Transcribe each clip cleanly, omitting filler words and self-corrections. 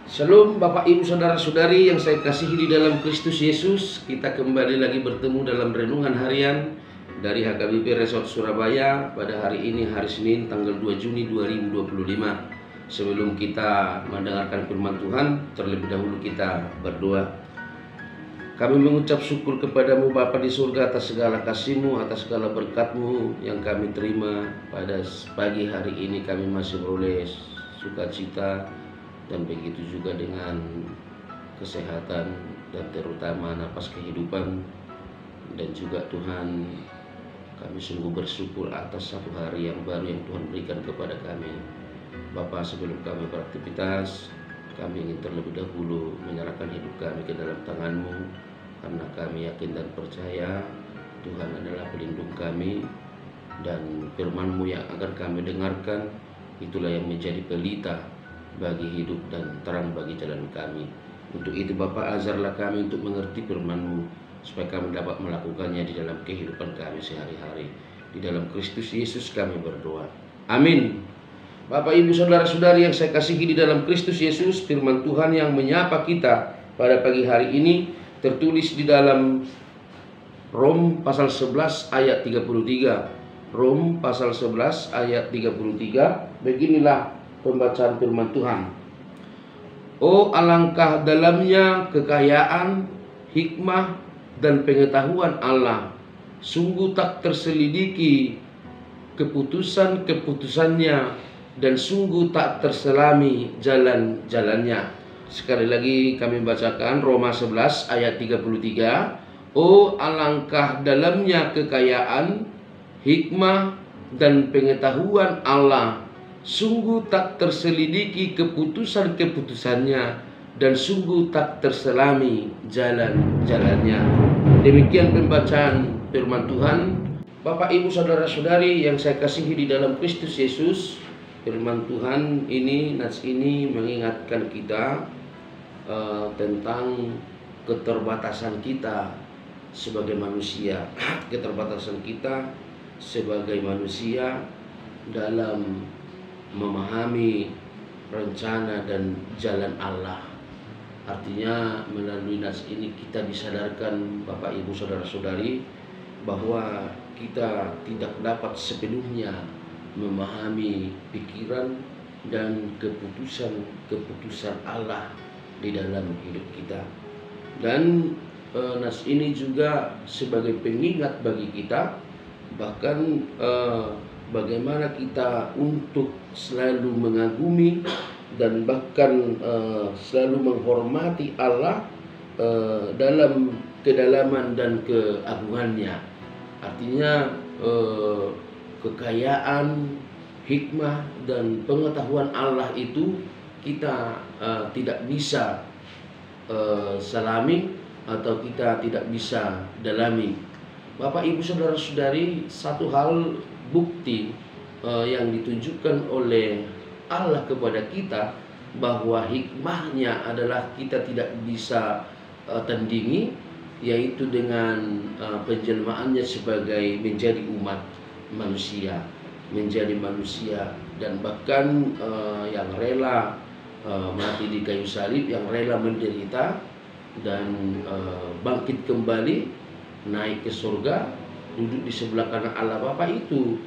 Shalom Bapak Ibu Saudara-saudari yang saya kasihi di dalam Kristus Yesus. Kita kembali lagi bertemu dalam renungan harian dari HKBP Resort Surabaya pada hari ini, hari Senin tanggal 2 Juni 2025. Sebelum kita mendengarkan firman Tuhan, terlebih dahulu kita berdoa. Kami mengucap syukur kepadamu Bapa di surga atas segala kasih-Mu, atas segala berkat-Mu yang kami terima pada pagi hari ini. Kami masih beroleh sukacita dan begitu juga dengan kesehatan dan terutama napas kehidupan. Dan juga Tuhan, kami sungguh bersyukur atas satu hari yang baru yang Tuhan berikan kepada kami. Bapa, sebelum kami beraktivitas, kami ingin terlebih dahulu menyerahkan hidup kami ke dalam tangan-Mu, karena kami yakin dan percaya Tuhan adalah pelindung kami, dan firman-Mu yang akan kami dengarkan itulah yang menjadi pelita bagi hidup dan terang bagi jalan kami. Untuk itu Bapa, ajarlah kami untuk mengerti firman-Mu, supaya kami dapat melakukannya di dalam kehidupan kami sehari-hari. Di dalam Kristus Yesus kami berdoa, amin. Bapak Ibu Saudara-saudari yang saya kasihi di dalam Kristus Yesus, firman Tuhan yang menyapa kita pada pagi hari ini tertulis di dalam Rom pasal 11 ayat 33. Rom pasal 11 ayat 33. Beginilah pembacaan firman Tuhan. Oh, alangkah dalamnya kekayaan, hikmah, dan pengetahuan Allah. Sungguh tak terselidiki keputusan-keputusannya, dan sungguh tak terselami jalan-jalannya. Sekali lagi kami bacakan Roma 11 ayat 33. Oh, alangkah dalamnya kekayaan, hikmah, dan pengetahuan Allah. Sungguh tak terselidiki keputusan-keputusannya, dan sungguh tak terselami jalan-jalannya. Demikian pembacaan firman Tuhan. Bapak Ibu Saudara-saudari yang saya kasihi di dalam Kristus Yesus, firman Tuhan ini, nats ini mengingatkan kita tentang keterbatasan kita sebagai manusia. Keterbatasan kita sebagai manusia dalam memahami rencana dan jalan Allah. Artinya melalui nats ini kita disadarkan Bapak Ibu Saudara-saudari bahwa kita tidak dapat sepenuhnya memahami pikiran dan keputusan Allah di dalam hidup kita. Dan nats ini juga sebagai pengingat bagi kita, bahkan bagaimana kita untuk selalu mengagumi dan bahkan selalu menghormati Allah dalam kedalaman dan keagungannya. Artinya kekayaan, hikmah, dan pengetahuan Allah itu kita tidak bisa selami atau kita tidak bisa dalami. Bapak Ibu Saudara-saudari, satu hal bukti yang ditunjukkan oleh Allah kepada kita bahwa hikmahnya adalah kita tidak bisa tandingi, yaitu dengan penjelmaannya sebagai menjadi umat manusia, menjadi manusia, dan bahkan yang rela mati di kayu salib, yang rela menderita dan bangkit kembali, naik ke surga, duduk di sebelah kanan Allah Bapa. Itu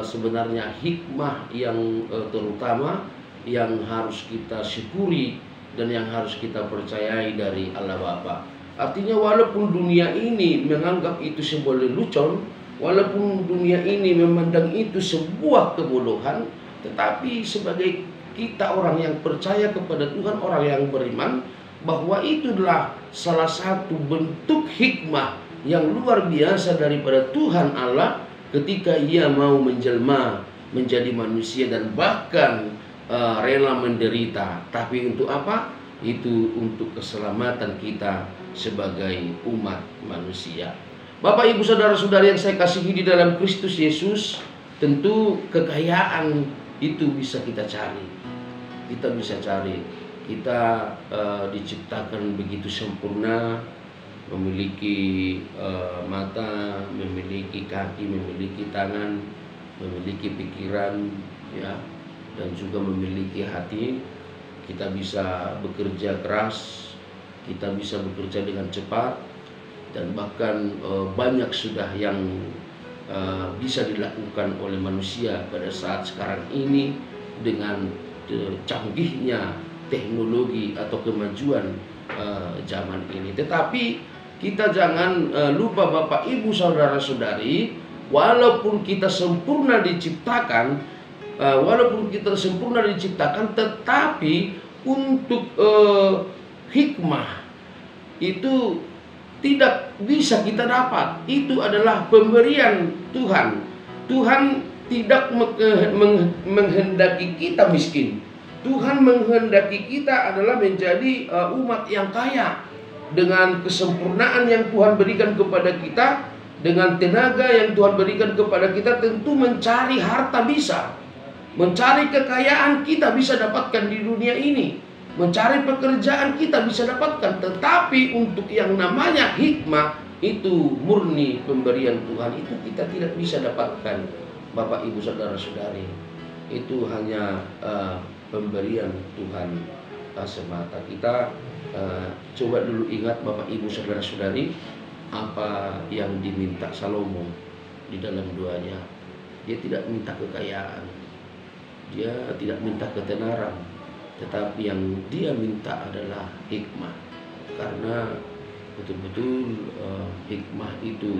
sebenarnya hikmah yang terutama yang harus kita syukuri dan yang harus kita percayai dari Allah Bapa. Artinya walaupun dunia ini menganggap itu sebuah lelucon, walaupun dunia ini memandang itu sebuah kebodohan, tetapi sebagai kita orang yang percaya kepada Tuhan, orang yang beriman, bahwa itu adalah salah satu bentuk hikmah yang luar biasa daripada Tuhan Allah ketika Ia mau menjelma menjadi manusia dan bahkan rela menderita. Tapi untuk apa? Itu untuk keselamatan kita sebagai umat manusia. Bapak Ibu Saudara-saudari yang saya kasihi di dalam Kristus Yesus, tentu kekayaan itu bisa kita cari. Kita bisa cari. Kita diciptakan begitu sempurna, memiliki mata, memiliki kaki, memiliki tangan, memiliki pikiran, ya, dan juga memiliki hati. kita bisa bekerja keras, kita bisa bekerja dengan cepat, dan bahkan banyak sudah yang bisa dilakukan oleh manusia pada saat sekarang ini dengan canggihnya teknologi atau kemajuan zaman ini. Tetapi kita jangan lupa Bapak Ibu saudara-saudari, walaupun kita sempurna diciptakan, tetapi untuk hikmah itu tidak bisa kita dapat. Itu adalah pemberian Tuhan. Tuhan tidak menghendaki kita miskin. Tuhan menghendaki kita adalah menjadi umat yang kaya. Dengan kesempurnaan yang Tuhan berikan kepada kita, dengan tenaga yang Tuhan berikan kepada kita, tentu mencari harta bisa. Mencari kekayaan kita bisa dapatkan di dunia ini. Mencari pekerjaan kita bisa dapatkan. Tetapi untuk yang namanya hikmah, itu murni pemberian Tuhan. Itu kita tidak bisa dapatkan, Bapak Ibu saudara-saudari. Itu hanya pemberian Tuhan semata. Kita coba dulu ingat Bapak Ibu saudara-saudari, apa yang diminta Salomo di dalam doanya. Dia tidak minta kekayaan, dia tidak minta ketenaran, tetapi yang dia minta adalah hikmah. Karena betul-betul hikmah itu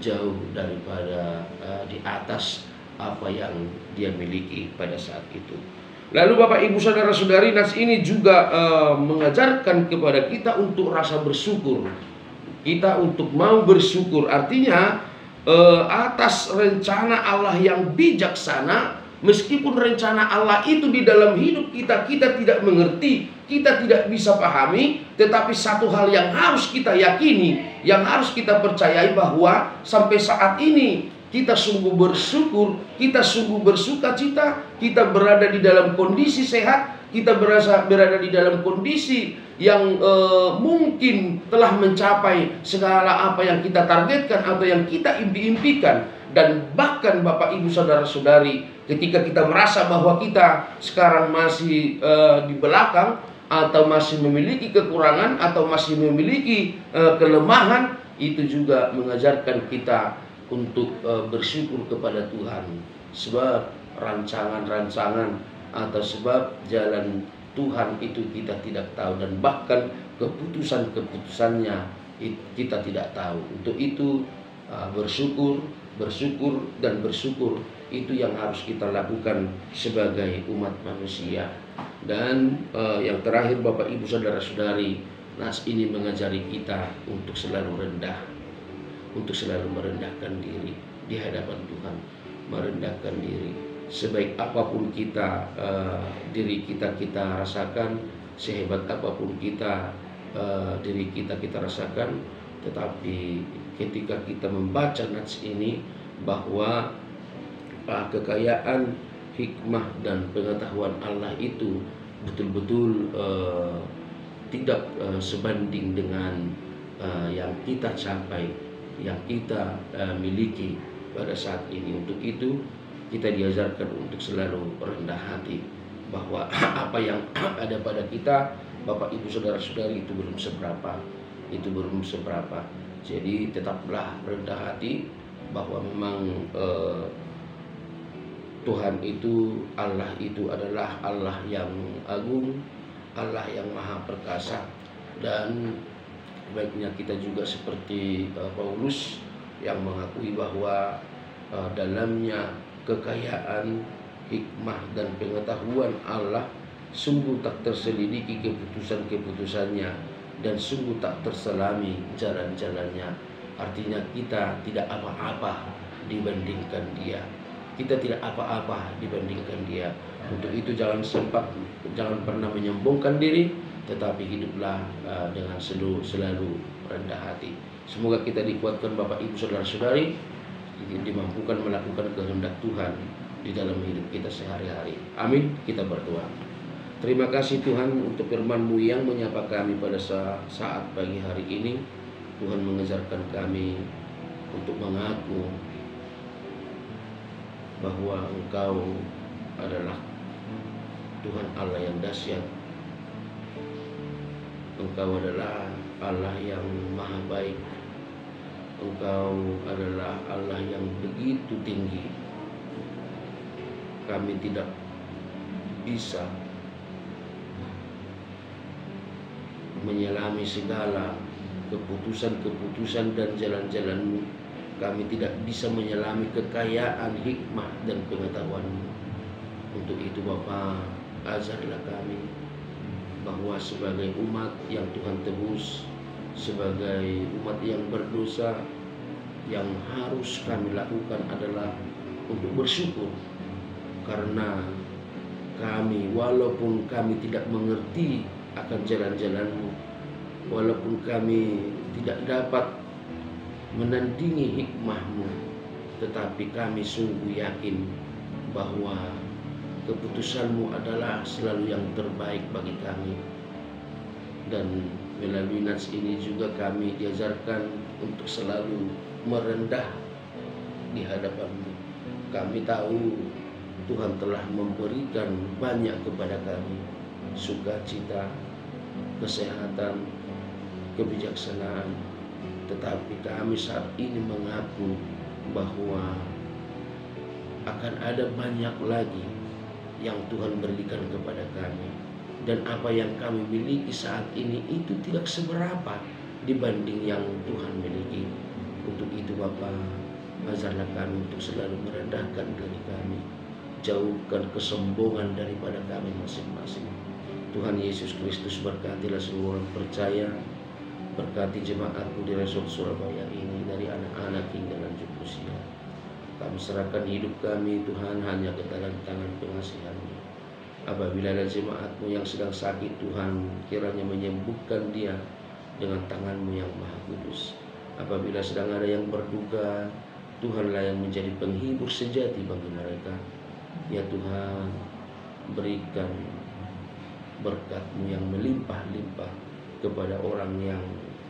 jauh daripada di atas apa yang dia miliki pada saat itu. Lalu Bapak Ibu saudara-saudari, nas ini juga mengajarkan kepada kita untuk rasa bersyukur. Kita untuk mau bersyukur, artinya atas rencana Allah yang bijaksana. Meskipun rencana Allah itu di dalam hidup kita, kita tidak mengerti, kita tidak bisa pahami, tetapi satu hal yang harus kita yakini, yang harus kita percayai, bahwa sampai saat ini kita sungguh bersyukur, kita sungguh bersuka cita, kita berada di dalam kondisi sehat, kita berada di dalam kondisi yang mungkin telah mencapai segala apa yang kita targetkan atau yang kita impi-impikan. Dan bahkan Bapak Ibu saudara-saudari, ketika kita merasa bahwa kita sekarang masih di belakang, atau masih memiliki kekurangan, atau masih memiliki kelemahan, itu juga mengajarkan kita untuk bersyukur kepada Tuhan. Sebab rancangan-rancangan atau sebab jalan Tuhan itu kita tidak tahu, dan bahkan keputusan-keputusannya kita tidak tahu. Untuk itu bersyukur itu yang harus kita lakukan sebagai umat manusia. Dan yang terakhir Bapak Ibu saudara-saudari, nas ini mengajari kita untuk selalu rendah, untuk selalu merendahkan diri di hadapan Tuhan, merendahkan diri. Sebaik apapun kita diri kita rasakan, sehebat apapun kita diri kita rasakan, tetapi ketika kita membaca nats ini, bahwa kekayaan, hikmah dan pengetahuan Allah itu betul-betul tidak sebanding dengan yang kita capai, yang kita miliki pada saat ini. Untuk itu kita diajarkan untuk selalu rendah hati, bahwa apa yang ada pada kita, Bapak Ibu saudara-saudari, itu belum seberapa. Jadi tetaplah rendah hati, bahwa memang Tuhan itu, Allah itu adalah Allah yang agung, Allah yang maha perkasa. Dan baiknya kita juga seperti Paulus yang mengakui bahwa dalamnya kekayaan, hikmah dan pengetahuan Allah sungguh tak terselidiki keputusan-keputusannya, dan sungguh tak terselami jalan-jalannya. Artinya kita tidak apa-apa dibandingkan Dia. Kita tidak apa-apa dibandingkan Dia. Untuk itu jangan pernah menyombongkan diri, tetapi hiduplah dengan selalu rendah hati. Semoga kita dikuatkan Bapak Ibu saudara-saudari, dimampukan melakukan kehendak Tuhan di dalam hidup kita sehari-hari. Amin. Kita berdoa. Terima kasih Tuhan untuk firman-Mu yang menyapa kami pada saat pagi hari ini. Tuhan mengajarkan kami untuk mengaku bahwa Engkau adalah Tuhan Allah yang dahsyat, Engkau adalah Allah yang maha baik. Engkau adalah Allah yang begitu tinggi. Kami tidak bisa menyelami segala keputusan-keputusan dan jalan-jalan-Mu. Kami tidak bisa menyelami kekayaan hikmah dan pengetahuan-Mu. Untuk itu Bapa, ajarlah kami bahwa sebagai umat yang Tuhan tebus, sebagai umat yang berdosa, yang harus kami lakukan adalah untuk bersyukur. Karena kami, walaupun kami tidak mengerti akan jalan-jalan-Mu, walaupun kami tidak dapat menandingi hikmah-Mu, tetapi kami sungguh yakin bahwa keputusan-Mu adalah selalu yang terbaik bagi kami. Dan melalui nats ini juga kami diajarkan untuk selalu merendah di hadapan-Mu. Kami tahu Tuhan telah memberikan banyak kepada kami, sukacita, kesehatan, kebijaksanaan. Tetapi kami saat ini mengaku bahwa akan ada banyak lagi yang Tuhan berikan kepada kami, dan apa yang kami miliki saat ini itu tidak seberapa dibanding yang Tuhan miliki. Untuk itu Bapa, ajarlah kami untuk selalu merendahkan diri kami, jauhkan kesombongan daripada kami masing-masing. Tuhan Yesus Kristus, berkatilah semua orang percaya, berkati jemaat-Mu di Resort Surabaya ini, dari anak-anak hingga lanjut usia. Kami serahkan hidup kami Tuhan hanya ke dalam tangan pengasihan-Mu. Apabila ada jemaat-Mu yang sedang sakit, Tuhan kiranya menyembuhkan dia dengan tangan-Mu yang maha kudus. Apabila sedang ada yang berduka, Tuhanlah yang menjadi penghibur sejati bagi mereka. Ya Tuhan, berikan berkat-Mu yang melimpah-limpah kepada orang yang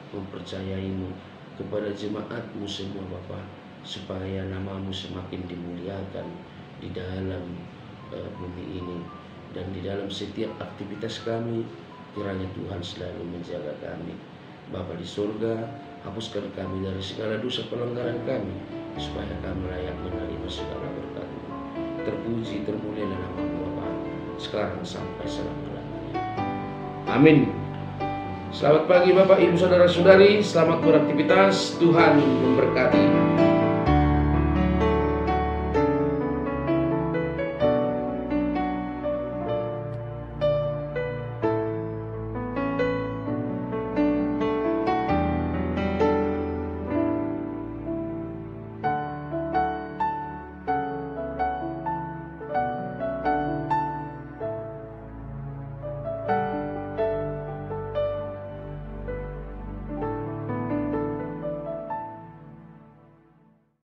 mempercayai-Mu, kepada jemaat-Mu semua Bapa, supaya nama-Mu semakin dimuliakan di dalam bumi ini dan di dalam setiap aktivitas kami. Kiranya Tuhan selalu menjaga kami. Bapa di surga, hapuskan kami dari segala dosa pelanggaran kami, supaya kami layak menerima segala berkat-Mu. Terpuji, termulialah nama-Mu Bapa, sekarang sampai selama-lamanya. Amin. Selamat pagi Bapak, Ibu, Saudara-saudari. Selamat beraktivitas. Tuhan memberkati.